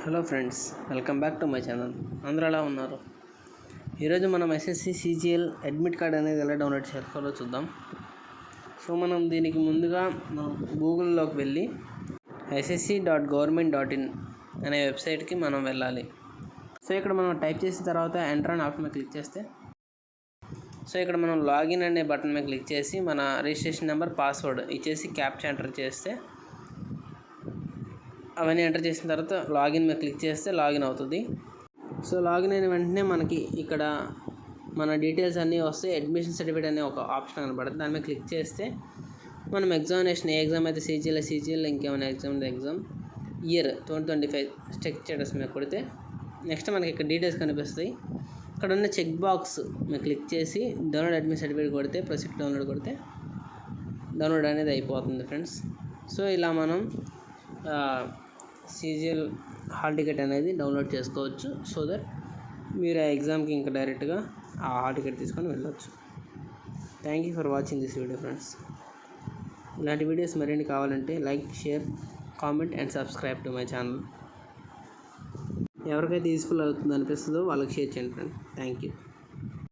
Hello friends, welcome back to my channel. అందరూ ఎలా ఉన్నారు? ఈరోజు మనం ఎస్ఎస్సి సిజిఎల్ అడ్మిట్ కార్డ్ అనేది ఎలా డౌన్లోడ్ చేసుకోవాలో చూద్దాం. సో మనం దీనికి ముందుగా మనం గూగుల్లోకి వెళ్ళి ssc.government.in అనే వెబ్సైట్కి మనం వెళ్ళాలి. సో ఇక్కడ మనం టైప్ చేసిన తర్వాత ఎంటర్ అనే ఆప్షన్ మీద క్లిక్ చేస్తే, సో ఇక్కడ మనం లాగిన్ అనే బటన్ మీద క్లిక్ చేసి మన రిజిస్ట్రేషన్ నెంబర్, పాస్వర్డ్ ఇచ్చేసి క్యాప్చా ఎంటర్ చేస్తే, అవన్నీ ఎంటర్ చేసిన తర్వాత లాగిన్ మీద క్లిక్ చేస్తే లాగిన్ అవుతుంది. సో లాగిన్ అయిన వెంటనే మనకి ఇక్కడ మన డీటెయిల్స్ అన్నీ వస్తాయి. అడ్మిషన్ సర్టిఫికేట్ అనే ఒక ఆప్షన్ కనబడుతుంది. దాని మీద క్లిక్ చేస్తే మనం ఎగ్జామినేషన్ ఏ ఎగ్జామ్ అయితే సీజీఎల్ ఇంకేమైనా ఎగ్జామ్ ఇయర్ 2025 స్టేటస్ మీద కొడితే నెక్స్ట్ మనకి ఇక్కడ డీటెయిల్స్ కనిపిస్తాయి. ఇక్కడ ఉన్న చెక్ బాక్స్ మీద క్లిక్ చేసి డౌన్లోడ్ అడ్మిషన్ సర్టిఫికేట్ కొడితే ప్రొసీడ్ డౌన్లోడ్ కొడితే డౌన్లోడ్ అనేది అయిపోతుంది ఫ్రెండ్స్. సో ఇలా మనం సిజిఎల్ హాల్ టికెట్ అనేది డౌన్లోడ్ చేసుకోవచ్చు. సో దట్ మీరు ఆ ఎగ్జామ్కి ఇంకా డైరెక్ట్గా ఆ హాల్ టికెట్ తీసుకొని వెళ్ళొచ్చు. Thank you for watching this video friends. ఇలాంటి వీడియోస్ మరిన్ని కావాలంటే like, share, comment and subscribe to my channel. ఎవరికైతే యూస్ఫుల్ అవుతుంది అనిపిస్తుందో వాళ్ళకి షేర్ చేయండి ఫ్రెండ్. Thank you.